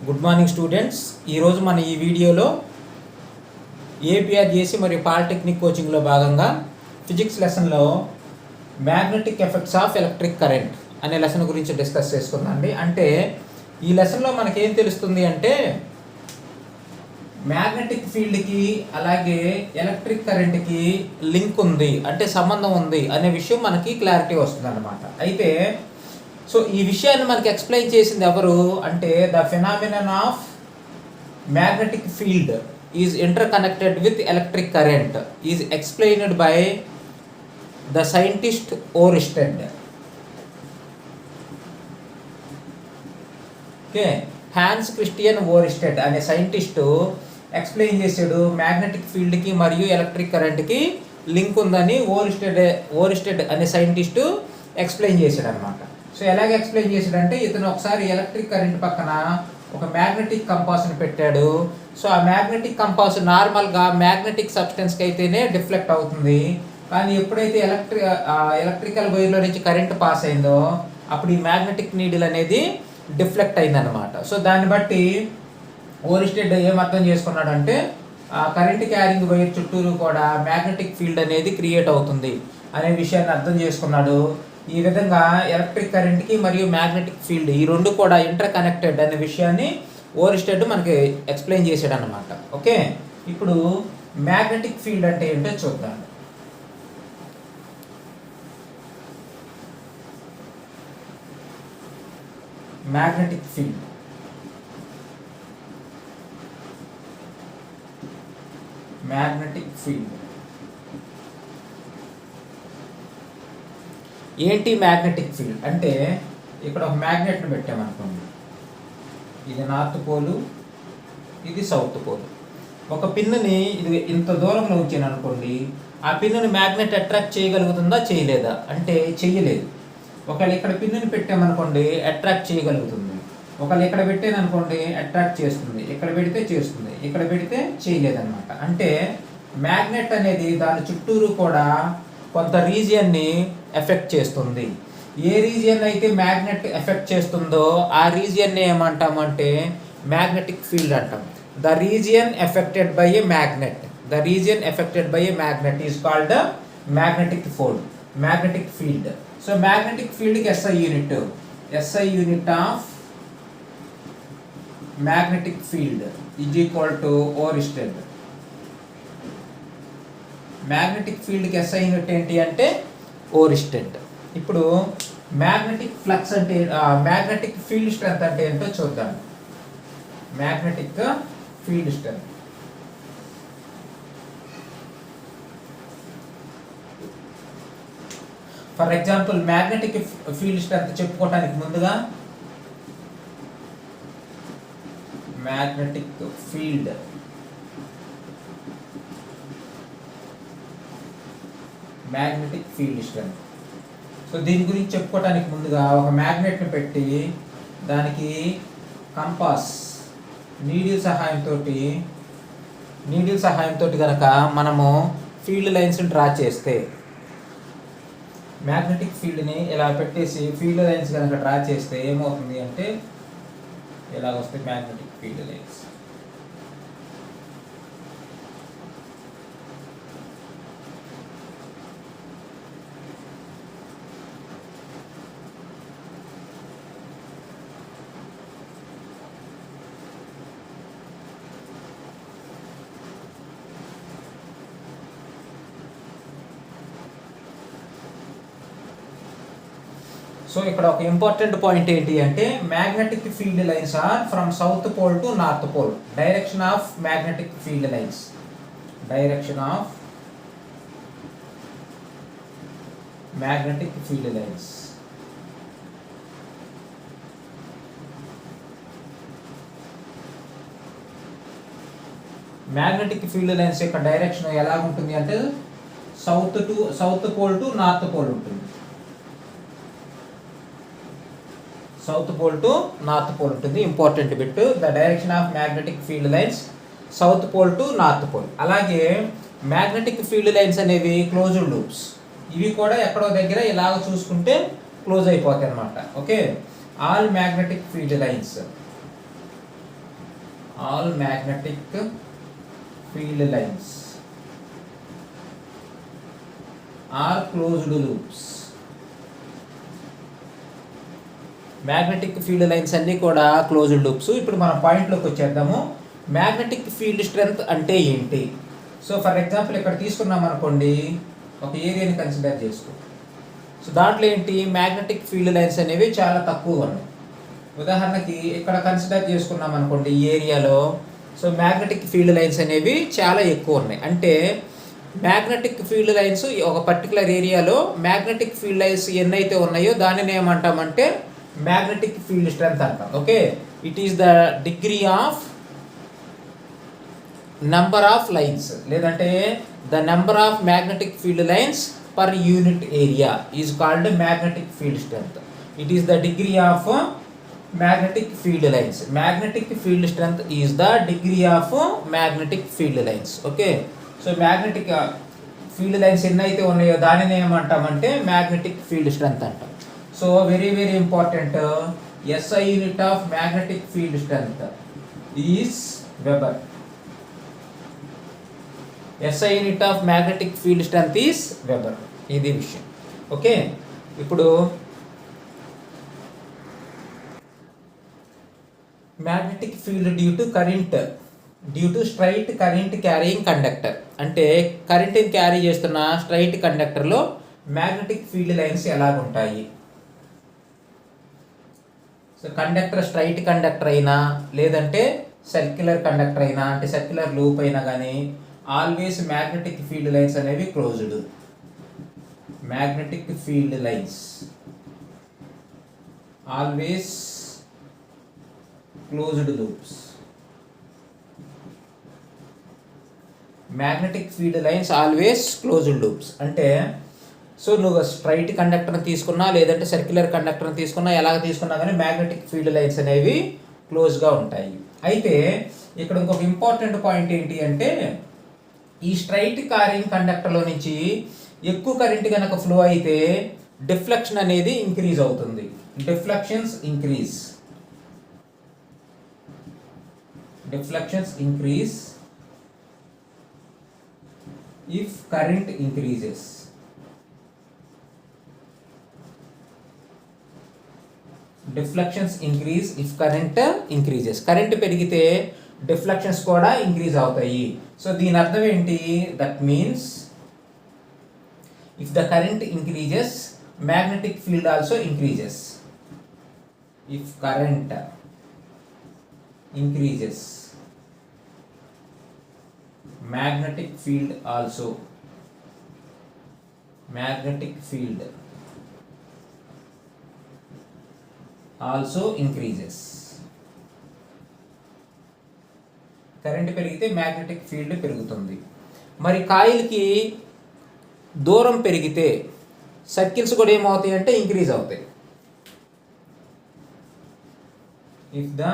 Good morning students. ఈరోజు మన ఈ వీడియోలో ఏపీఆర్జేసీ మరియు పాలిటెక్నిక్ కోచింగ్లో భాగంగా ఫిజిక్స్ లెసన్లో magnetic effects of electric current అనే లెసన్ గురించి డిస్కస్ చేసుకుందామండి. అంటే ఈ లెసన్లో మనకేం తెలుస్తుంది అంటే మ్యాగ్నెటిక్ ఫీల్డ్కి అలాగే ఎలక్ట్రిక్ కరెంట్కి లింక్ ఉంది, అంటే సంబంధం ఉంది అనే విషయం మనకి క్లారిటీ వస్తుంది అన్నమాట. అయితే సో ఈ విషయాన్ని మనకి ఎక్స్ప్లెయిన్ చేసింది ఎవరు అంటే the phenomenon of magnetic field is ఇంటర్ కనెక్టెడ్ with electric current is explained by the scientist Oersted. Okay, Hans Christian Oersted అనే సైంటిస్టు ఎక్స్ప్లెయిన్ చేశాడు మ్యాగ్నెటిక్ ఫీల్డ్కి మరియు ఎలక్ట్రిక్ కరెంట్కి లింక్ ఉందని ఓరిస్టెడ్ అనే సైంటిస్టు ఎక్స్ప్లెయిన్ చేశాడు అనమాట. సో ఎలాగ ఎక్స్ప్లెయిన్ చేశాడంటే ఇతను ఒకసారి ఎలక్ట్రిక్ కరెంట్ పక్కన ఒక మ్యాగ్నెటిక్ కంపాస్ని పెట్టాడు. సో ఆ మ్యాగ్నెటిక్ కంపాస్ నార్మల్గా మ్యాగ్నెటిక్ సబ్స్టెన్స్కి అయితేనే డిఫ్లెక్ట్ అవుతుంది, కానీ ఎప్పుడైతే ఎలక్ట్రికల్ వైర్లో నుంచి కరెంట్ పాస్ అయిందో అప్పుడు ఈ మ్యాగ్నెటిక్ నీడిల్ అనేది డిఫ్లెక్ట్ అయిందనమాట. సో దాన్ని బట్టి ఓరిస్టెడ్ ఏం అర్థం చేసుకున్నాడంటే కరెంట్ క్యారింగ్ వైర్ చుట్టూరు కూడా మ్యాగ్నెటిక్ ఫీల్డ్ అనేది క్రియేట్ అవుతుంది అనే విషయాన్ని అర్థం చేసుకున్నాడు. ఈ విధంగా ఎలక్ట్రిక్ కరెంట్కి మరియు మ్యాగ్నెటిక్ ఫీల్డ్ ఈ రెండు కూడా ఇంటర్ కనెక్టెడ్ అనే విషయాన్ని ఓరిస్టెడ్ మనకి ఎక్స్ప్లెయిన్ చేశాడు అనమాట. ఓకే, ఇప్పుడు మ్యాగ్నెటిక్ ఫీల్డ్ అంటే ఏంటో చూద్దాం. మ్యాగ్నెటిక్ ఫీల్డ్ ఏంటి మ్యాగ్నెటిక్ ఫీల్డ్ అంటే ఇక్కడ ఒక మ్యాగ్నెట్ని పెట్టామనుకోండి, ఇది నార్త్ పోలు, ఇది సౌత్ పోలు. ఒక పిన్నుని ఇది ఇంత దూరంలో ఉంచాను అనుకోండి, ఆ పిన్నుని మ్యాగ్నెట్ అట్రాక్ట్ చేయగలుగుతుందా చేయలేదా అంటే చెయ్యలేదు. ఒకవేళ ఇక్కడ పిన్నుని పెట్టామనుకోండి అట్రాక్ట్ చేయగలుగుతుంది, ఒకవేళ ఇక్కడ పెట్టాను అనుకోండి అట్రాక్ట్ చేస్తుంది, ఇక్కడ పెడితే చేస్తుంది, ఇక్కడ పెడితే చేయలేదన్నమాట. అంటే మ్యాగ్నెట్ అనేది దాని చుట్టూరు కూడా కొంత రీజియన్ని ఎఫెక్ట్ చేస్తుంది. ఏ రీజియన్ అయితే మ్యాగ్నెట్ ఎఫెక్ట్ చేస్తుందో ఆ రీజియన్ని ఏమంటామంటే మ్యాగ్నెటిక్ ఫీల్డ్ అంటాం. The region affected by a magnet is called magnetic field. So magnetic ఫీల్డ్కి SI unit of magnetic field is equal to Oersted. Magnetic ఫీల్డ్కి SI యూనిట్ ఏంటి అంటే ఓరిస్టెడ్. ఇప్పుడు మ్యాగ్నెటిక్ ఫ్లక్స్ అంటే మ్యాగ్నెటిక్ ఫీల్డ్ స్ట్రెంత్ అంటే ఏంటో చూద్దాం. Magnetic field strength for example magnetic field strength చెప్పుకోవడానికి ముందుగా మ్యాగ్నెటిక్ ఫీల్డ్ స్ట్రెంత్. సో దీని గురించి చెప్పుకోవడానికి ముందుగా ఒక మ్యాగ్నెట్ని పెట్టి దానికి కంపాస్ నీడిల్ సహాయంతో కనుక మనము ఫీల్డ్ లైన్స్ని డ్రా చేస్తే, మ్యాగ్నెటిక్ ఫీల్డ్ని ఇలా పెట్టేసి ఫీల్డ్ లైన్స్ కనుక డ్రా చేస్తే ఏమవుతుంది అంటే ఇలా వస్తాయి మ్యాగ్నెటిక్ ఫీల్డ్ లైన్స్. సో ఇక్కడ ఒక ఇంపార్టెంట్ పాయింట్ ఏంటి అంటే magnetic field lines are from south pole to north pole. Direction of magnetic field lines magnetic field lines యొక్క డైరెక్షన్ ఎలా ఉంటుంది అంటే south pole to north pole ఉంటుంది. Important bit, the direction of magnetic field lines south pole to north pole. అలాగే magnetic field lines అనేవి closed loops. ఇవి కూడా ఎక్కడో దగ్గర ఇలాగ చూసుకుంటే క్లోజ్ అయిపోతాయి అన్నమాట. Okay, all magnetic field lines all magnetic field lines are closed loops. Magnetic field lines అన్నీ కూడా క్లోజ్డ్ లూప్స్. ఇప్పుడు మనం పాయింట్లోకి వచ్చేద్దాము. మ్యాగ్నెటిక్ ఫీల్డ్ స్ట్రెంగ్త్ అంటే ఏంటి? సో ఫర్ ఎగ్జాంపుల్ ఇక్కడ తీసుకున్నాం అనుకోండి, ఒక ఏరియాని కన్సిడర్ చేసుకో. సో దాంట్లో ఏంటి, మ్యాగ్నెటిక్ ఫీల్డ్ లైన్స్ అనేవి చాలా తక్కువ ఉన్నాయి. ఉదాహరణకి ఇక్కడ కన్సిడర్ చేసుకున్నాం అనుకోండి ఈ ఏరియాలో, సో మ్యాగ్నెటిక్ ఫీల్డ్ లైన్స్ అనేవి చాలా ఎక్కువ ఉన్నాయి. అంటే మ్యాగ్నెటిక్ ఫీల్డ్ లైన్స్ ఒక పర్టికులర్ ఏరియాలో మ్యాగ్నెటిక్ ఫీల్డ్ లైన్స్ ఎన్నైతే ఉన్నాయో దానిని ఏమంటామంటే మ్యాగ్నెటిక్ ఫీల్డ్ స్ట్రెంగ్త్ అంటాం. Okay, it is the degree of number of lines, లేదంటే the number of magnetic field lines per unit area is called magnetic field strength. It is the degree of magnetic field lines. Magnetic field strength is the degree of magnetic field lines. Okay, so magnetic field lines ఎన్నైతే ఉన్నాయో దానిని ఏమంటామంటే magnetic field strength అంటాం. So very very important, SI unit of magnetic field strength is weber. SI unit of magnetic field strength is weber. ఇది విషయం. Okay, ఇప్పుడు magnetic field due to straight current carrying conductor. అంటే కరెంట్ని carry చేస్తున్న straight కండక్టర్లో magnetic field lines ఎలాగుంటాయి? So conductor straight conductor అయినా లేదంటే సర్క్యులర్ కండక్టర్ అయినా, అంటే సర్క్యులర్ లూప్ అయినా కానీ ఆల్వేస్ మ్యాగ్నెటిక్ ఫీల్డ్ లైన్స్ అనేవి closed. Magnetic field lines always closed loops. Magnetic field lines always closed loops అంటే, సో నువ్వు స్ట్రైట్ కండక్టర్ని తీసుకున్నా లేదంటే సర్క్యులర్ కండక్టర్ని తీసుకున్నా, ఎలాగ తీసుకున్నా కానీ మ్యాగ్నెటిక్ ఫీల్డ్ లైన్స్ అనేవి క్లోజ్గా ఉంటాయి. అయితే ఇక్కడ ఇంకొక ఇంపార్టెంట్ పాయింట్ ఏంటి అంటే, ఈ స్ట్రైట్ క్యారింగ్ కండక్టర్లో నుంచి ఎక్కువ కరెంట్ కనుక ఫ్లో అయితే డిఫ్లెక్షన్ అనేది ఇంక్రీజ్ అవుతుంది. Deflections increase if current increases. Deflections increase if current increases. Current పెరిగితే డిఫ్లెక్షన్స్ కూడా ఇంక్రీజ్ అవుతాయి. సో దీని అర్థం ఏంటి? That means if the current increases magnetic field also increases. If current increases magnetic field also increases. Current పెరిగితే magnetic field పెరుగుతుంది. మరి కాయిల్కి దూరం పెరిగితే సర్కిల్స్ కూడా ఏమవుతాయి అంటే ఇంక్రీజ్ అవుతాయి. If the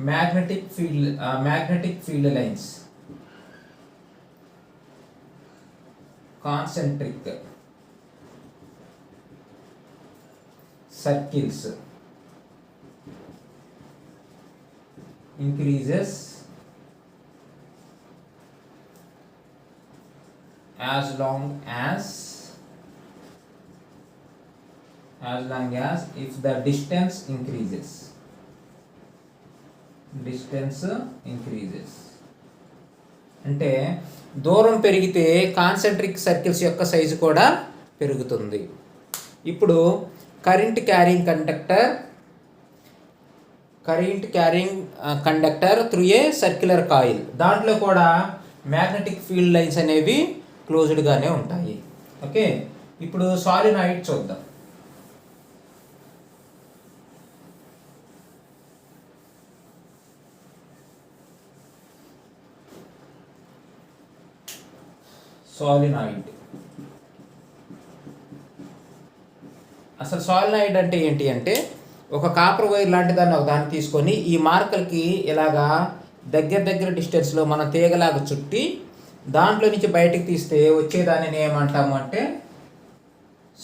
magnetic field lines concentric circles increases as long as if the distance increases. అంటే దూరం పెరిగితే కాన్సెంట్రిక్ సర్కిల్స్ యొక్క సైజు కూడా పెరుగుతుంది. ఇప్పుడు current carrying conductor through a circular coil, దాంట్లో కూడా మ్యాగ్నెటిక్ ఫీల్డ్ లైన్స్ అనేవి క్లోజ్డ్గానే ఉంటాయి. ఓకే, ఇప్పుడు సాలినాయిడ్ చూద్దాం. సాలినాయిడ్, అసలు సాలినాయిడ్ అంటే ఏంటి అంటే, ఒక కాపర్ వైర్ లాంటి దాన్ని ఒక దాన్ని తీసుకొని ఈ మార్కర్కి ఇలాగా దగ్గర డిస్టెన్స్లో మనం తీగలాగా చుట్టి దాంట్లో నుంచి బయటికి తీస్తే వచ్చేదాన్ని ఏమంటాము అంటే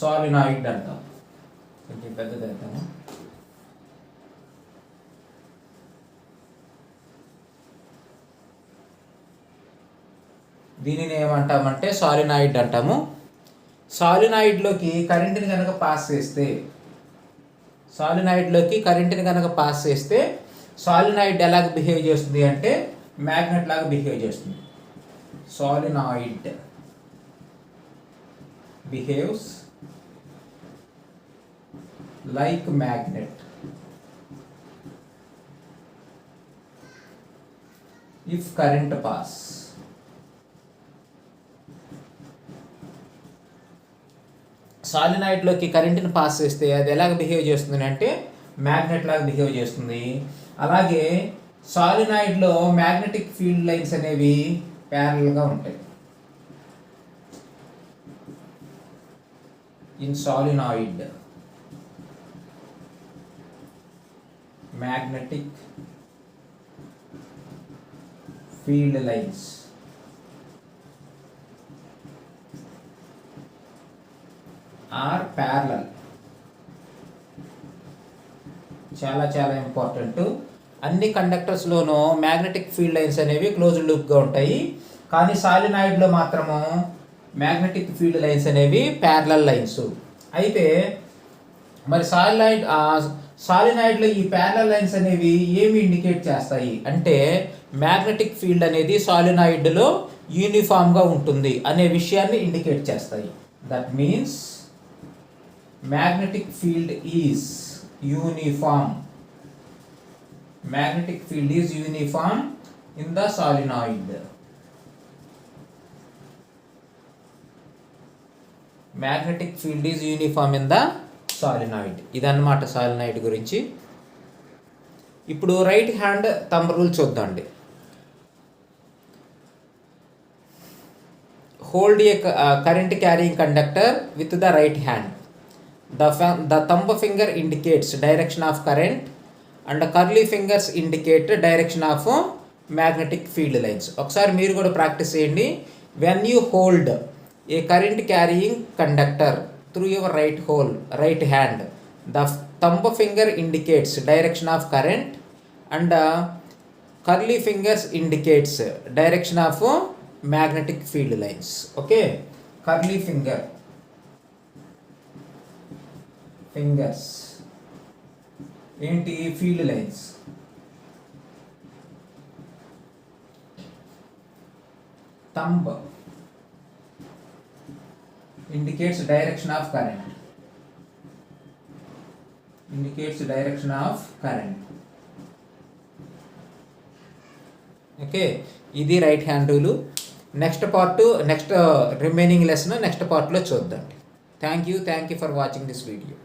సాలినాయిడ్ అంటాం. కొంచెం పెద్దది అంటాము. దీనిని ఏమంటామంటే సాలినాయిడ్ అంటాము. సాలినాయిడ్లోకి కరెంటుని కనుక పాస్ చేస్తే సాలినాయిడ్ ఎలాగ బిహేవ్ చేస్తుంది అంటే మ్యాగ్నెట్ లాగా బిహేవ్ చేస్తుంది. Solenoid behaves like magnet if current pass. సాలినాయిడ్లోకి కరెంట్ని పాస్ చేస్తే అది ఎలాగ బిహేవ్ చేస్తుంది అంటే మ్యాగ్నెట్ లాగా బిహేవ్ చేస్తుంది. అలాగే సాలినాయిడ్లో మ్యాగ్నెటిక్ ఫీల్డ్ లైన్స్ అనేవి ప్యారలల్గా ఉంటాయి. In solenoid magnetic field lines are parallel. చాలా చాలా ఇంపార్టెంట్. అన్ని కండక్టర్స్లోనూ మ్యాగ్నెటిక్ ఫీల్డ్ లైన్స్ అనేవి క్లోజ్డ్ లూప్గా ఉంటాయి. కానీ సాలినాయిడ్లో మాత్రము మ్యాగ్నెటిక్ ఫీల్డ్ లైన్స్ అనేవి ప్యారలల్ లైన్స్. అయితే మరి సాలినాయిడ్లో ఈ ప్యారలల్ లైన్స్ అనేవి ఏమి ఇండికేట్ చేస్తాయి అంటే మ్యాగ్నెటిక్ ఫీల్డ్ అనేది సాలినాయిడ్లో యూనిఫామ్గా ఉంటుంది అనే విషయాన్ని ఇండికేట్ చేస్తాయి. That means magnetic field is uniform. Magnetic field is uniform in the solenoid. Magnetic field is uniform in the solenoid. ఇదన్నమాట సాలినాయిడ్ గురించి. ఇప్పుడు రైట్ హ్యాండ్ థంబ్ రూల్ చూద్దాండి. Hold a current carrying conductor with the right hand. The thumb finger indicates direction of current and the curly fingers indicate direction of magnetic field lines. ఒకసారి మీరు కూడా practice చేయండి. When you hold a current carrying conductor through your right hand, the thumb finger indicates direction of current and curly fingers indicates direction of magnetic field lines. Okay, curly fingers ఏంటి field lines. Thumb indicates direction of current. Okay, ఇది right hand rule. Next remaining lesson next పార్ట్లో చూద్దాం. Thank you for watching this video.